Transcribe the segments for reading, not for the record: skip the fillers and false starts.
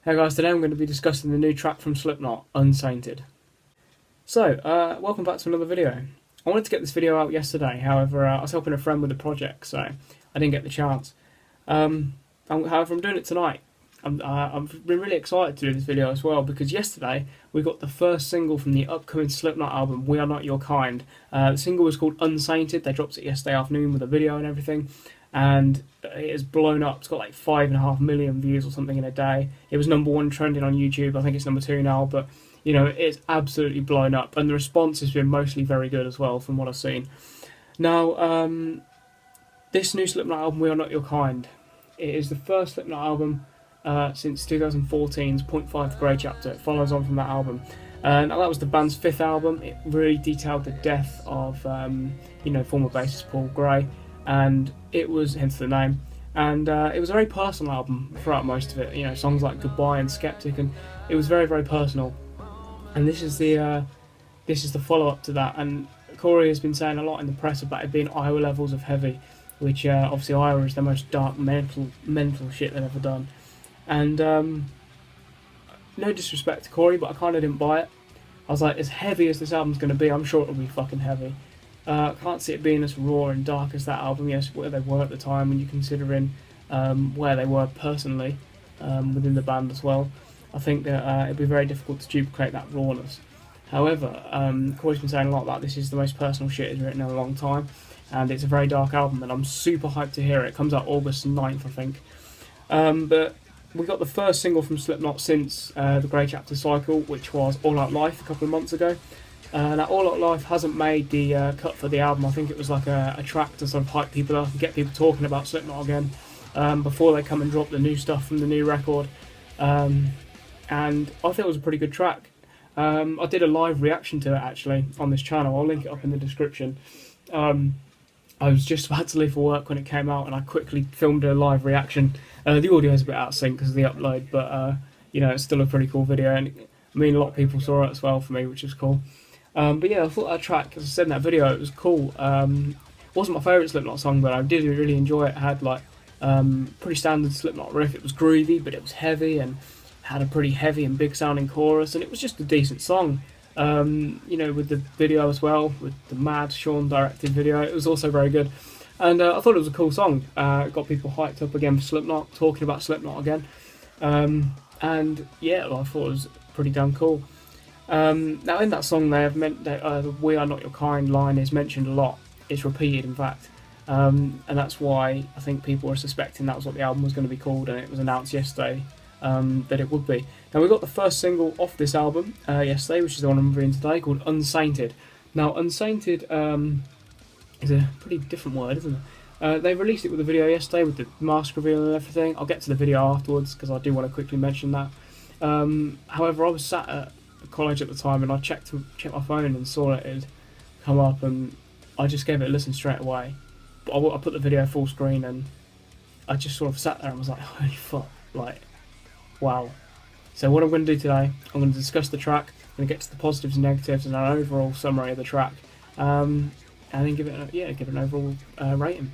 Hey guys, today I'm going to be discussing the new track from Slipknot, Unsainted. So, welcome back to another video. I wanted to get this video out yesterday, however, I was helping a friend with a project, so I didn't get the chance. However, I'm doing it tonight. I've been really excited to do this video as well, because yesterday we got the first single from the upcoming Slipknot album, We Are Not Your Kind. The single was called Unsainted. They dropped it yesterday afternoon with a video and everything, and it has blown up. It's got like 5.5 million views or something in a day. It was #1 trending on YouTube. I think it's #2 now, but you know, it's absolutely blown up, and the response has been mostly very good as well from what I've seen. Now, this new Slipknot album, We Are Not Your Kind, it is the first Slipknot album since 2014's Point 5 The Grey Chapter. It follows on from that album. Now that was the band's 5th album. It really detailed the death of former bassist Paul Gray, and it was, hence the name, and it was a very personal album throughout most of it. You know, songs like Goodbye and Skeptic, and it was very, very personal. And this is the follow-up to that. And Corey has been saying a lot in the press about it being Iowa levels of heavy, which obviously Iowa is the most dark mental shit they've ever done. And no disrespect to Corey, but I kind of didn't buy it. I was like, as heavy as this album's going to be, I'm sure it'll be fucking heavy. I can't see it being as raw and dark as that album. Yes, where they were at the time, when you're considering where they were personally within the band as well. I think that it'd be very difficult to duplicate that rawness. However, Corey's been saying a lot about this is the most personal shit he's written in a long time, and it's a very dark album, and I'm super hyped to hear it. It comes out August 9th, I think. But we got the first single from Slipknot since the Grey Chapter cycle, which was All Out Life a couple of months ago. Now, All Out Life hasn't made the cut for the album. I think it was like a track to sort of hype people up and get people talking about Slipknot again before they come and drop the new stuff from the new record. And I thought it was a pretty good track. I did a live reaction to it actually on this channel. I'll link it up in the description. I was just about to leave for work when it came out, and I quickly filmed a live reaction. The audio is a bit out of sync because of the upload, but it's still a pretty cool video, and I mean, a lot of people saw it as well for me, which is cool. But yeah, I thought that track, as I said in that video, it was cool. It wasn't my favourite Slipknot song, but I did really enjoy it. It had like pretty standard Slipknot riff. It was groovy, but it was heavy, and had a pretty heavy and big sounding chorus, and it was just a decent song. With the video as well, with the Mad Sean directed video, it was also very good. And I thought it was a cool song. It got people hyped up again for Slipknot, talking about Slipknot again. And yeah, I thought it was pretty damn cool. Now in that song they have meant that the "We Are Not Your Kind" line is mentioned a lot. It's repeated, in fact, and that's why I think people were suspecting that was what the album was going to be called, and it was announced yesterday that it would be. Now we got the first single off this album yesterday, which is the one I'm reviewing today, called Unsainted. Now Unsainted is a pretty different word, isn't it? They released it with a video yesterday with the mask reveal and everything. I'll get to the video afterwards because I do want to quickly mention that. However, I was sat at college at the time, and I checked my phone and saw it had come up, and I just gave it a listen straight away. But I put the video full screen, and I just sort of sat there and was like, holy fuck, like, wow. So what I'm going to do today, I'm going to discuss the track, I'm going to get to the positives and negatives and an overall summary of the track, and then give it an overall rating.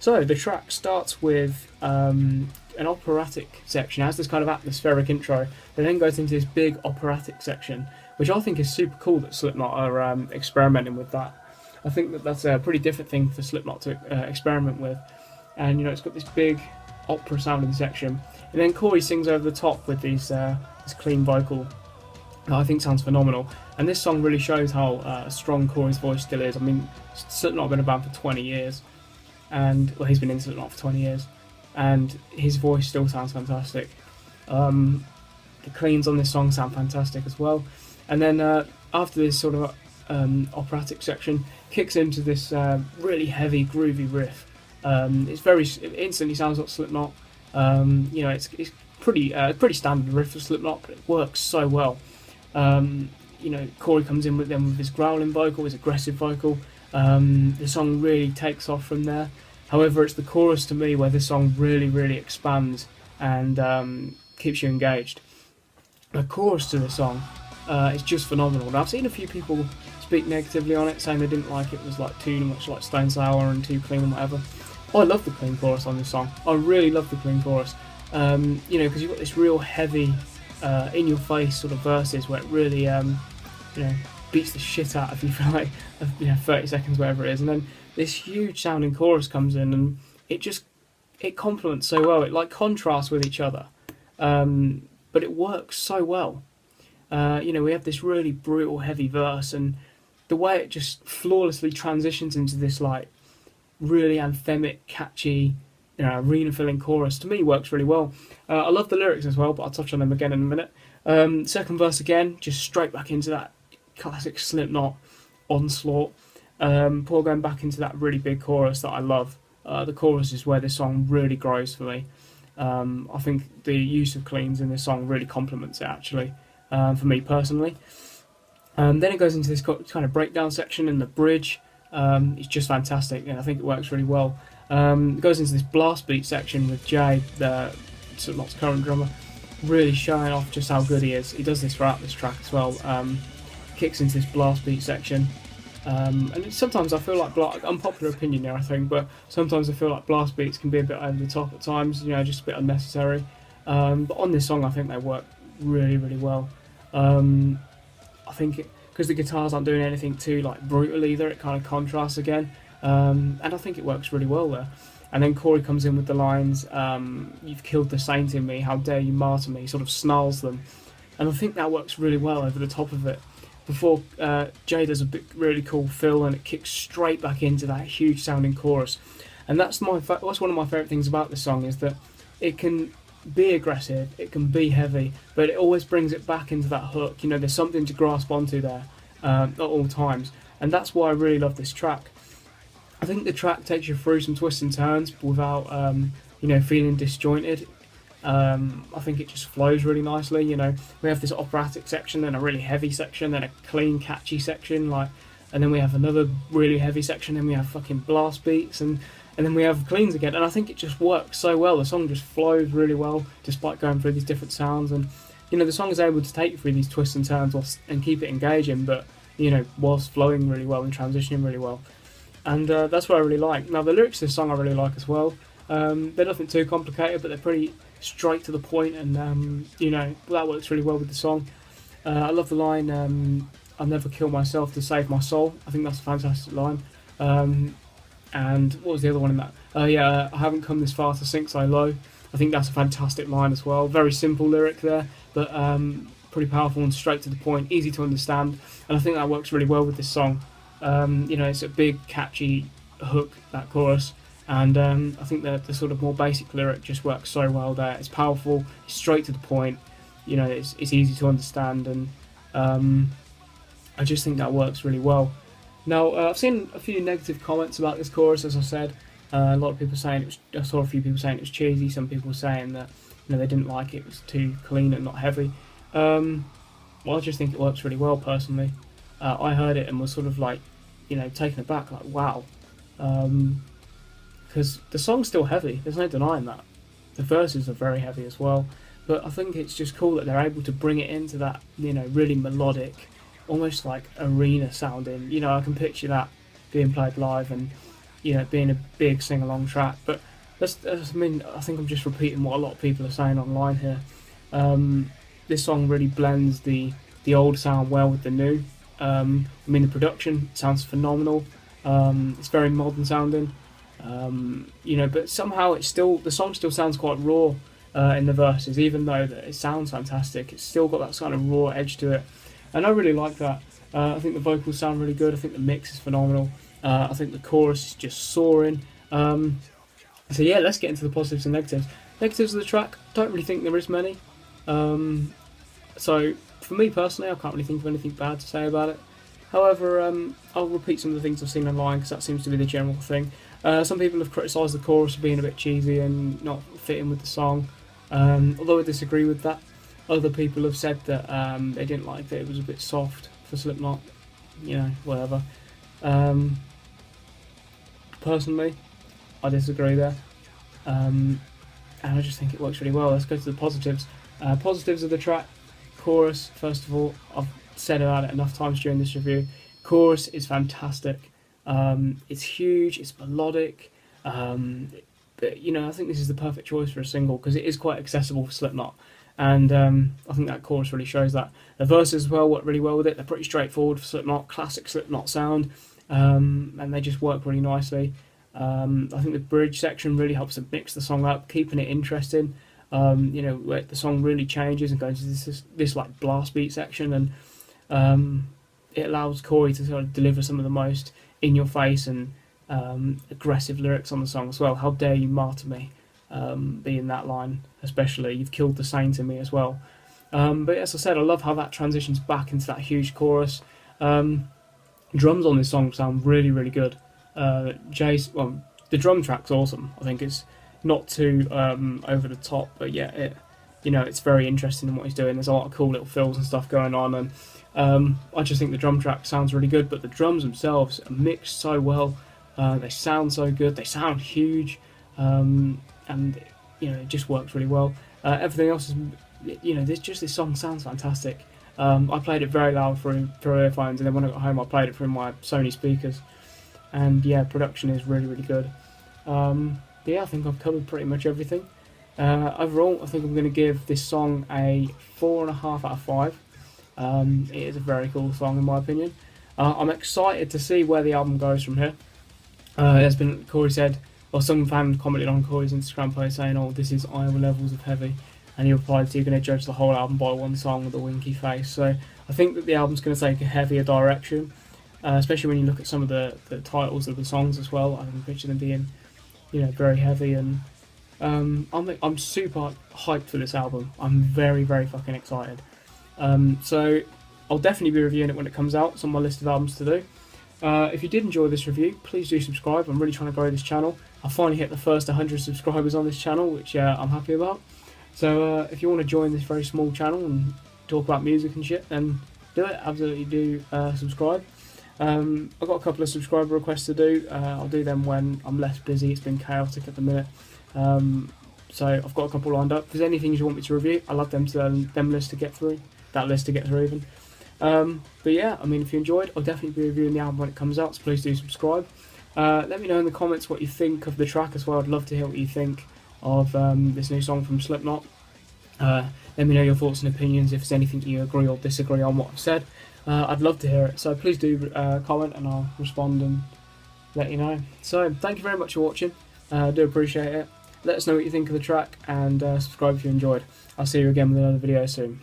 So the track starts with an operatic section. It has this kind of atmospheric intro, but then goes into this big operatic section, which I think is super cool that Slipknot are experimenting with that. I think that that's a pretty different thing for Slipknot to experiment with. And it's got this big opera sounding section, and then Corey sings over the top with this clean vocal that I think sounds phenomenal. And this song really shows how strong Corey's voice still is. I mean, Slipknot have been a band for 20 years, and well, he's been in Slipknot for 20 years, and his voice still sounds fantastic. The cleans on this song sound fantastic as well. And then after this sort of operatic section, kicks into this really heavy, groovy riff. It instantly sounds like Slipknot. It's pretty standard riff for Slipknot, but it works so well. Corey comes in with his growling vocal, his aggressive vocal. The song really takes off from there. However, it's the chorus to me where the song really expands and keeps you engaged. The chorus to the song is just phenomenal. Now, I've seen a few people speak negatively on it, saying they didn't like it was like too much like Stone Sour and too clean and whatever. I love the clean chorus on this song. I really love the clean chorus. You know, because you've got this real heavy, in your face sort of verses where it really, you know, beats the shit out of you for like, 30 seconds, whatever it is, and then this huge sounding chorus comes in, and it complements so well. It like contrasts with each other, but it works so well. You know, we have this really brutal, heavy verse, and the way it just flawlessly transitions into this like really anthemic, catchy, you know, arena-filling chorus, to me works really well. I love the lyrics as well, but I'll touch on them again in a minute. Second verse again, just straight back into that classic Slipknot onslaught. Before going back into that really big chorus that I love. The chorus is where this song really grows for me. I think the use of cleans in this song really complements it, actually, for me personally. Then it goes into this kind of breakdown section in the bridge. It's just fantastic, and I think it works really well. It goes into this blast beat section with Jay, the Slipknot's current drummer, really showing off just how good he is. He does this throughout this track as well. Kicks into this blast beat section. And sometimes I feel like, unpopular opinion here I think, but sometimes I feel like blast beats can be a bit over the top at times, you know, just a bit unnecessary. But on this song I think they work really, really well. I think because the guitars aren't doing anything too like brutal either, it kind of contrasts again, and I think it works really well there. And then Corey comes in with the lines, "You've killed the saint in me, how dare you martyr me," sort of snarls them, and I think that works really well over the top of it. Before Jay does a really cool fill, and it kicks straight back into that huge sounding chorus, and that's one of my favourite things about this song, is that it can be aggressive, it can be heavy, but it always brings it back into that hook. You know, there's something to grasp onto there at all times, and that's why I really love this track. I think the track takes you through some twists and turns without you know, feeling disjointed. I think it just flows really nicely. You know, we have this operatic section, then a really heavy section, then a clean, catchy section, like, and then we have another really heavy section, then we have fucking blast beats, and then we have cleans again. And I think it just works so well. The song just flows really well, despite going through these different sounds. And you know, the song is able to take you through these twists and turns and keep it engaging, but you know, whilst flowing really well and transitioning really well. And that's what I really like. Now, the lyrics of this song I really like as well. They're nothing too complicated, but they're pretty straight to the point, and you know, that works really well with the song. I love the line, "I'll never kill myself to save my soul." I think that's a fantastic line. And what was the other one in that? I haven't come this far to sink so low. I think that's a fantastic line as well. Very simple lyric there, but pretty powerful and straight to the point, easy to understand, and I think that works really well with this song. You know, it's a big, catchy hook, that chorus, and I think the sort of more basic lyric just works so well there. It's powerful, it's straight to the point, you know, it's easy to understand, and I just think that works really well. Now, I've seen a few negative comments about this chorus, as I said. A lot of people saying I saw a few people saying it was cheesy, some people saying that, you know, they didn't like it, it was too clean and not heavy. Well, I just think it works really well, personally. I heard it and was sort of like, you know, taken aback, like, wow. Because the song's still heavy, there's no denying that. The verses are very heavy as well, but I think it's just cool that they're able to bring it into that, you know, really melodic, almost like arena sounding. You know, I can picture that being played live and, you know, being a big sing-along track. But I mean, I think I'm just repeating what a lot of people are saying online here. This song really blends the old sound well with the new. I mean, the production sounds phenomenal. It's very modern sounding. You know, but somehow the song still sounds quite raw in the verses, even though that it sounds fantastic. It's still got that kind of raw edge to it, and I really like that. I think the vocals sound really good. I think the mix is phenomenal. I think the chorus is just soaring. So yeah, let's get into the positives and negatives. Negatives of the track, don't really think there is many. So for me personally, I can't really think of anything bad to say about it. However, I'll repeat some of the things I've seen online, because that seems to be the general thing. Some people have criticised the chorus for being a bit cheesy and not fitting with the song. Although I disagree with that. Other people have said that they didn't like that it was a bit soft for Slipknot. You know, whatever. Personally, I disagree there. And I just think it works really well. Let's go to the positives. Positives of the track. Chorus, first of all, I've said about it enough times during this review. Chorus is fantastic. It's huge, it's melodic, but you know, I think this is the perfect choice for a single because it is quite accessible for Slipknot, and I think that chorus really shows that. The verses as well work really well with it. They're pretty straightforward for Slipknot, classic Slipknot sound, and they just work really nicely. I think the bridge section really helps to mix the song up, keeping it interesting. You know, where the song really changes and goes into this like blast beat section, and it allows Corey to sort of deliver some of the most in your face and aggressive lyrics on the song as well. How dare you martyr me, being that line especially. You've killed the saint in me as well. But as I said, I love how that transitions back into that huge chorus. Drums on this song sound really, really good. The drum track's awesome. I think it's not too over the top, but yeah, it's very interesting in what he's doing. There's a lot of cool little fills and stuff going on, and I just think the drum track sounds really good. But the drums themselves are mixed so well. They sound so good. They sound huge, and it just works really well. Everything else is, this song sounds fantastic. I played it very loud through earphones, and then when I got home, I played it through my Sony speakers. And yeah, production is really, really good. But yeah, I think I've covered pretty much everything. Overall, I think I'm going to give this song a 4.5 out of 5. It is a very cool song in my opinion. I'm excited to see where the album goes from here. Corey said, or some fan commented on Corey's Instagram post saying, "Oh, this is Iowa levels of heavy," and he replied, "So you're going to judge the whole album by one song with a winky face." So I think that the album's going to take a heavier direction, especially when you look at some of the titles of the songs as well. I can picture them being, very heavy, and I'm super hyped for this album. I'm very, very fucking excited. So I'll definitely be reviewing it when it comes out. It's on my list of albums to do. If you did enjoy this review, please do subscribe. I'm really trying to grow this channel. I finally hit the first 100 subscribers on this channel, which I'm happy about. So if you want to join this very small channel and talk about music and shit, then do it. Absolutely do subscribe. I've got a couple of subscriber requests to do. I'll do them when I'm less busy. It's been chaotic at the minute. So I've got a couple lined up. If there's anything you want me to review, I love them list to get through. That list to get through even. But yeah, I mean, if you enjoyed, I'll definitely be reviewing the album when it comes out, so please do subscribe. Let me know in the comments what you think of the track as well. I'd love to hear what you think of this new song from Slipknot. Let me know your thoughts and opinions, if there's anything you agree or disagree on what I've said. I'd love to hear it, so please do comment and I'll respond and let you know. So thank you very much for watching. I do appreciate it. Let us know what you think of the track, and subscribe if you enjoyed. I'll see you again with another video soon.